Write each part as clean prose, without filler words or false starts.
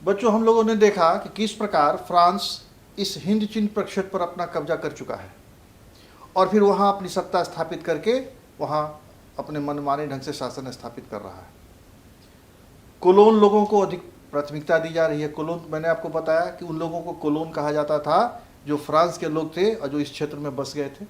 बच्चों, हम लोगों ने देखा कि किस प्रकार फ्रांस इस हिंद चीन प्रक्षेत्र पर अपना कब्जा कर चुका है और फिर वहाँ अपनी सत्ता स्थापित करके वहाँ अपने मनमाने ढंग से शासन स्थापित कर रहा है। कोलोन लोगों को अधिक प्राथमिकता दी जा रही है। कोलोन, मैंने आपको बताया कि उन लोगों को कोलोन कहा जाता था जो फ्रांस के लोग थे और जो इस क्षेत्र में बस गए थे।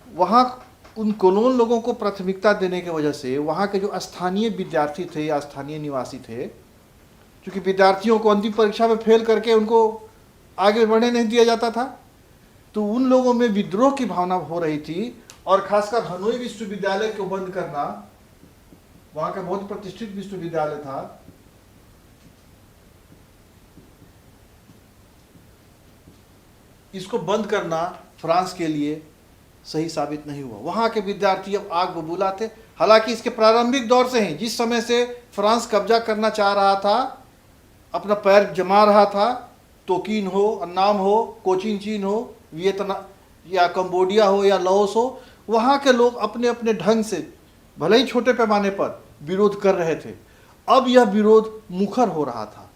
वहाँ उन कोलोन लोगों को प्राथमिकता देने की वजह से वहाँ के जो स्थानीय विद्यार्थी थे या स्थानीय निवासी थे, क्योंकि विद्यार्थियों को अंतिम परीक्षा में फेल करके उनको आगे बढ़ने नहीं दिया जाता था, तो उन लोगों में विद्रोह की भावना हो रही थी। और खासकर हनोई विश्वविद्यालय को बंद करना, वहाँ का बहुत प्रतिष्ठित विश्वविद्यालय था, इसको बंद करना फ्रांस के लिए सही साबित नहीं हुआ। वहाँ के विद्यार्थी अब आग बबूला थे। हालांकि इसके प्रारंभिक दौर से ही, जिस समय से फ्रांस कब्जा करना चाह रहा था, अपना पैर जमा रहा था, तोकीन हो, अन्नाम हो, कोचिन चीन हो, वियतनाम या कंबोडिया हो या लाओस हो, वहाँ के लोग अपने अपने ढंग से भले ही छोटे पैमाने पर विरोध कर रहे थे। अब यह विरोध मुखर हो रहा था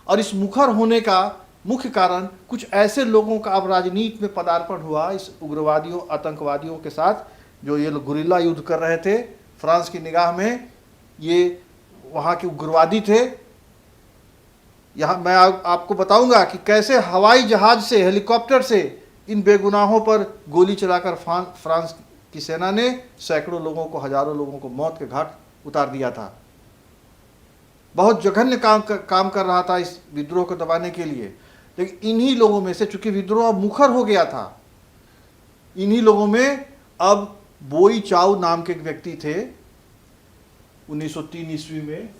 और इस मुखर होने का मुख्य कारण कुछ ऐसे लोगों का अब राजनीति में पदार्पण हुआ इस उग्रवादियों, आतंकवादियों के साथ, जो ये लोग गुरिल्ला युद्ध कर रहे थे। फ्रांस की निगाह में ये वहाँ के उग्रवादी थे। यहाँ मैं आपको बताऊंगा कि कैसे हवाई जहाज से, हेलीकॉप्टर से इन बेगुनाहों पर गोली चलाकर फ्रांस की सेना ने सैकड़ों लोगों को, हजारों लोगों को मौत के घाट उतार दिया था। बहुत जघन्य काम कर रहा था इस विद्रोह को दबाने के लिए। लेकिन इन्हीं लोगों में से, चूंकि विद्रोह अब मुखर हो गया था, इन्हीं लोगों में अब बोई चाउ नाम के एक व्यक्ति थे। 1903 ईस्वी में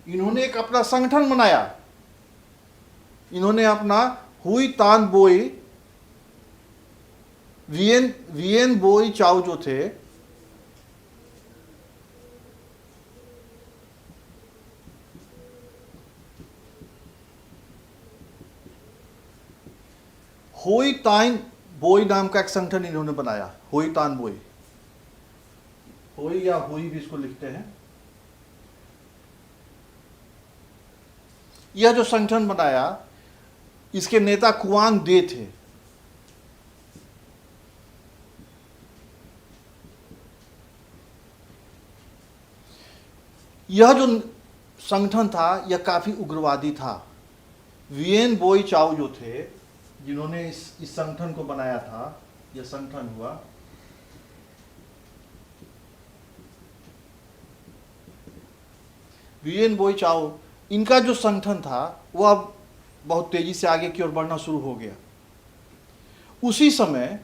इन्होंने एक अपना संगठन बनाया। इन्होंने अपना हुई तान बोई, वियन बोई चाउ जो थे, होई तान बोई नाम का एक संगठन इन्होंने बनाया। होई तान बोई, होई या हुई भी इसको लिखते हैं। यह जो संगठन बनाया, इसके नेता कुआन दे थे। यह जो संगठन था यह काफी उग्रवादी था। वियन बोई चाउ जो थे, जिन्होंने इस संगठन को बनाया था, यह संगठन हुआ। वियन बोई चाउ, इनका जो संगठन था वह अब बहुत तेजी से आगे की ओर बढ़ना शुरू हो गया। उसी समय,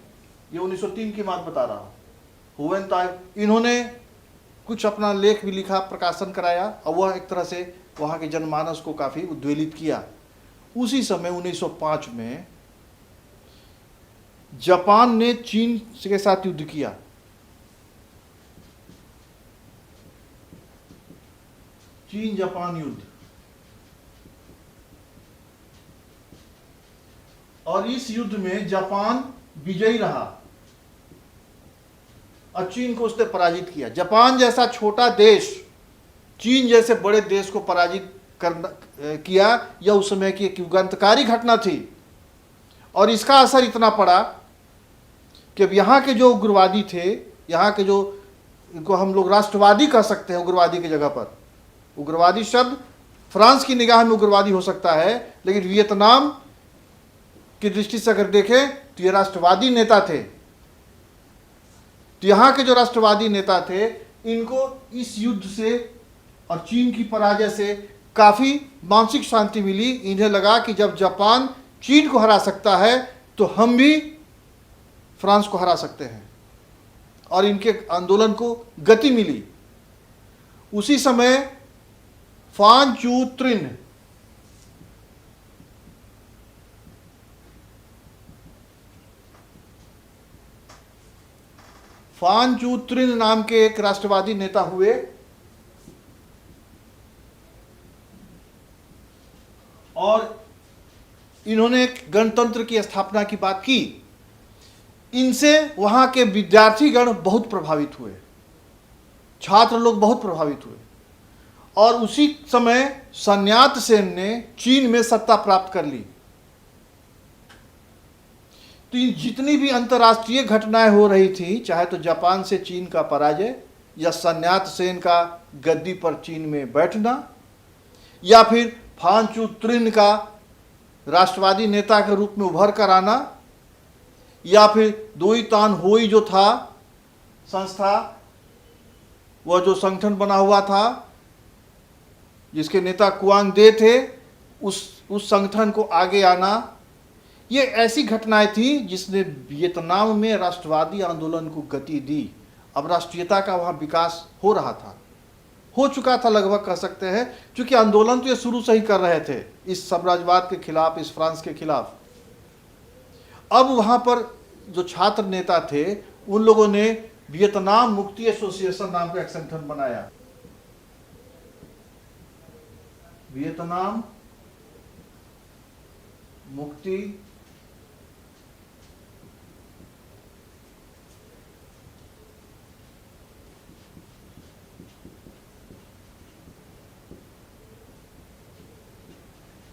ये 1903 की बात बता रहा हूं, हुएन ताई, इन्होंने कुछ अपना लेख भी लिखा, प्रकाशन कराया और वह एक तरह से वहाँ के जनमानस को काफ़ी उद्वेलित किया। उसी समय 1905 में जापान ने चीन के साथ युद्ध किया। चीन जापान युद्ध, और इस युद्ध में जापान विजयी रहा और चीन को उसने पराजित किया। जापान जैसा छोटा देश चीन जैसे बड़े देश को पराजित किया, यह उस समय की एक युगांतकारी घटना थी। और इसका असर इतना पड़ा कि अब यहाँ के जो उग्रवादी थे, यहाँ के जो, इनको हम लोग राष्ट्रवादी कह सकते हैं उग्रवादी की जगह पर। उग्रवादी शब्द फ्रांस की निगाह में उग्रवादी हो सकता है, लेकिन वियतनाम की दृष्टि से अगर देखें तो ये राष्ट्रवादी नेता थे। तो यहाँ के जो राष्ट्रवादी नेता थे, इनको इस युद्ध से और चीन की पराजय से काफ़ी मानसिक शांति मिली। इन्हें लगा कि जब जापान चीन को हरा सकता है तो हम भी फ्रांस को हरा सकते हैं, और इनके आंदोलन को गति मिली। उसी समय फान चू त्रिन, फान चू त्रिन नाम के एक राष्ट्रवादी नेता हुए और इन्होंने एक गणतंत्र की स्थापना की बात की। इनसे वहां के विद्यार्थीगण बहुत प्रभावित हुए। छात्र लोग बहुत प्रभावित हुए और उसी समय सन्यात सेन ने चीन में सत्ता प्राप्त कर ली। तो इन जितनी भी अंतर्राष्ट्रीय घटनाएं हो रही थी, चाहे तो जापान से चीन का पराजय या सन्यात सेन का गद्दी पर चीन में बैठना या फिर फांचू त्रिन का राष्ट्रवादी नेता के रूप में उभर कर आना या फिर दोई तान होई जो था संस्था, वह जो संगठन बना हुआ था जिसके नेता कुआंग दे थे, उस संगठन को आगे आना, ये ऐसी घटनाएं थी जिसने वियतनाम में राष्ट्रवादी आंदोलन को गति दी। अब राष्ट्रीयता का वहाँ विकास हो रहा था, हो चुका था लगभग कह सकते हैं, क्योंकि आंदोलन तो ये शुरू से ही कर रहे थे इस साम्राज्यवाद के खिलाफ, इस फ्रांस के खिलाफ। अब वहाँ पर जो छात्र नेता थे उन लोगों ने वियतनाम मुक्ति एसोसिएशन नाम का एक संगठन बनाया। वियतनाम मुक्ति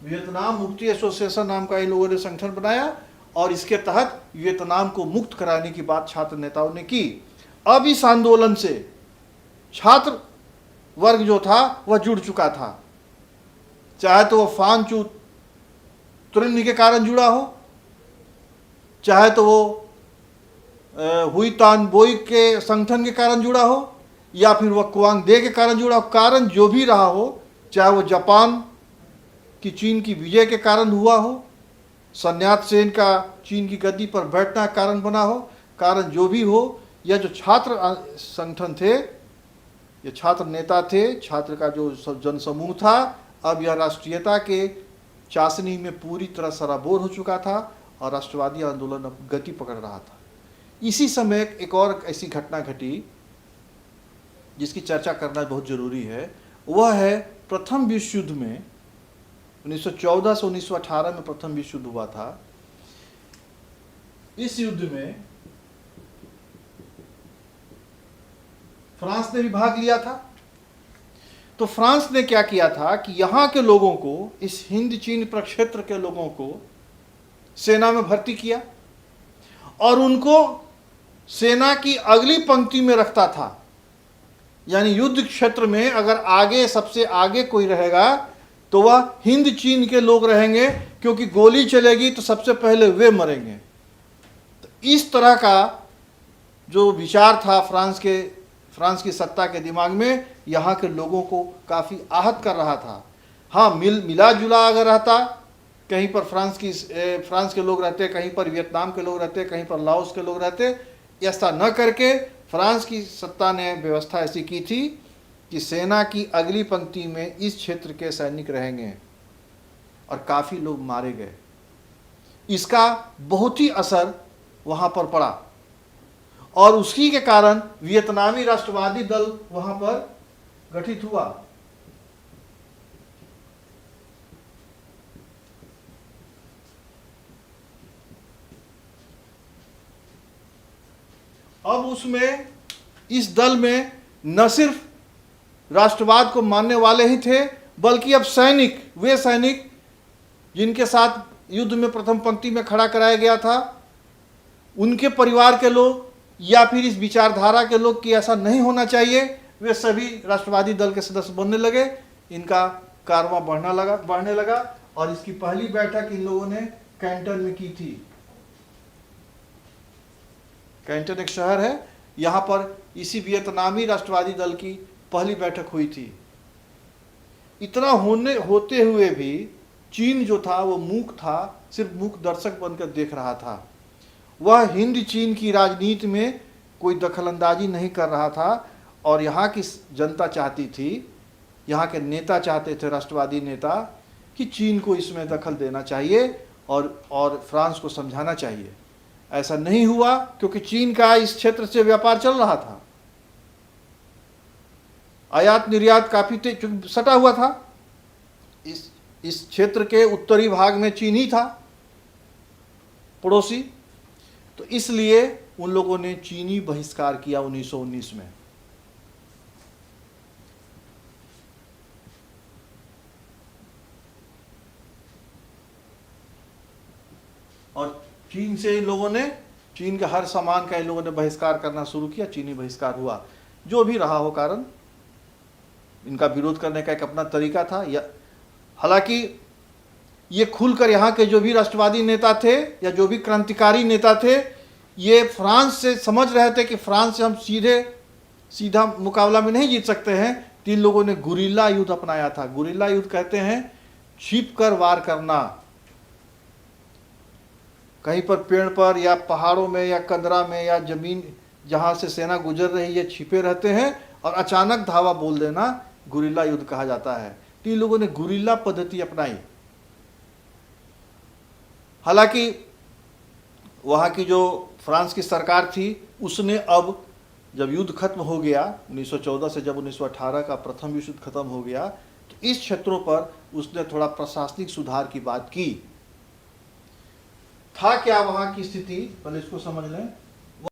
वियतनाम मुक्ति एसोसिएशन नाम का इन लोगों ने संगठन बनाया और इसके तहत वियतनाम को मुक्त कराने की बात छात्र नेताओं ने की। अब इस आंदोलन से छात्र वर्ग जो था वह जुड़ चुका था, चाहे तो वह फांचू त्रिन के कारण जुड़ा हो, चाहे तो वो हुई तान बोई के संगठन के कारण जुड़ा हो या फिर वह कुआंग दे के कारण जुड़ा हो। कारण जो भी रहा हो, चाहे वो जापान कि चीन की विजय के कारण हुआ हो, सन्यात सेन का चीन की गद्दी पर बैठना कारण बना हो, कारण जो भी हो, यह जो छात्र संगठन थे, ये छात्र नेता थे, छात्र का जो जनसमूह था, अब यह राष्ट्रीयता के चाशनी में पूरी तरह सराबोर हो चुका था और राष्ट्रवादी आंदोलन अब गति पकड़ रहा था। इसी समय एक और ऐसी घटना घटी जिसकी चर्चा करना बहुत जरूरी है। वह है प्रथम विश्व युद्ध में 1914 से 1918 में प्रथम विश्व युद्ध हुआ था। इस युद्ध में फ्रांस ने भी भाग लिया था। तो फ्रांस ने क्या किया था कि यहाँ के लोगों को, इस हिंद चीन प्रक्षेत्र के लोगों को सेना में भर्ती किया और उनको सेना की अगली पंक्ति में रखता था। यानी युद्ध क्षेत्र में अगर आगे, सबसे आगे कोई रहेगा तो वह हिंद चीन के लोग रहेंगे, क्योंकि गोली चलेगी तो सबसे पहले वे मरेंगे। तो इस तरह का जो विचार था फ्रांस की सत्ता के दिमाग में, यहाँ के लोगों को काफ़ी आहत कर रहा था। हाँ, मिला जुला अगर रहता, कहीं पर फ्रांस के लोग रहते, कहीं पर वियतनाम के लोग रहते, कहीं पर लाओस के लोग रहते, ऐसा न करके फ्रांस की सत्ता ने व्यवस्था ऐसी की थी कि सेना की अगली पंक्ति में इस क्षेत्र के सैनिक रहेंगे और काफ़ी लोग मारे गए। इसका बहुत ही असर वहाँ पर पड़ा और उसी के कारण वियतनामी राष्ट्रवादी दल वहाँ पर गठित हुआ। अब उसमें, इस दल में न सिर्फ राष्ट्रवाद को मानने वाले ही थे, बल्कि अब वे सैनिक जिनके साथ युद्ध में प्रथम पंक्ति में खड़ा कराया गया था, उनके परिवार के लोग या फिर इस विचारधारा के लोग कि ऐसा नहीं होना चाहिए, वे सभी राष्ट्रवादी दल के सदस्य बनने लगे। इनका कारवां बढ़ने लगा और इसकी पहली बैठक इन लोगों ने कैंटन में की थी। कैंटन एक शहर है, यहाँ पर इसी वियतनामी राष्ट्रवादी दल की पहली बैठक हुई थी। इतना होते हुए भी चीन जो था वो मूक था, सिर्फ मूक दर्शक बनकर देख रहा था। वह हिंद चीन की राजनीति में कोई दखलंदाजी नहीं कर रहा था और यहाँ की जनता चाहती थी, यहाँ के नेता चाहते थे, राष्ट्रवादी नेता, कि चीन को इसमें दखल देना चाहिए और फ्रांस को समझाना चाहिए। ऐसा नहीं हुआ क्योंकि चीन का इस क्षेत्र से व्यापार चल रहा था, आयात निर्यात काफी तेज सटा हुआ था। इस क्षेत्र के उत्तरी भाग में चीन ही था पड़ोसी, तो इसलिए उन लोगों ने चीनी बहिष्कार किया 1919 में। चीन से इन लोगों ने, चीन के हर सामान का इन लोगों ने बहिष्कार करना शुरू किया, चीनी बहिष्कार हुआ। जो भी रहा हो कारण, इनका विरोध करने का एक अपना तरीका था। या हालांकि ये खुलकर यहाँ के जो भी राष्ट्रवादी नेता थे या जो भी क्रांतिकारी नेता थे, ये फ्रांस से समझ रहे थे कि फ्रांस से हम सीधा मुकाबला में नहीं जीत सकते हैं। तीन लोगों ने गुरिल्ला युद्ध अपनाया था। गुरिल्ला युद्ध कहते हैं छिप कर वार करना, कहीं पर पेड़ पर या पहाड़ों में या कंदरा में या जमीन जहां से सेना गुजर रही है छिपे रहते हैं और अचानक धावा बोल देना, गुरिल्ला युद्ध कहा जाता है। तीन लोगों ने गुरिल्ला पद्धति अपनाई। हालांकि वहां की जो फ्रांस की सरकार थी उसने अब जब युद्ध खत्म हो गया 1914 से, जब 1918 का प्रथम विश्व युद्ध खत्म हो गया, तो इस क्षेत्रों पर उसने थोड़ा प्रशासनिक सुधार की बात की। था क्या वहां की स्थिति, पहले इसको समझ लें।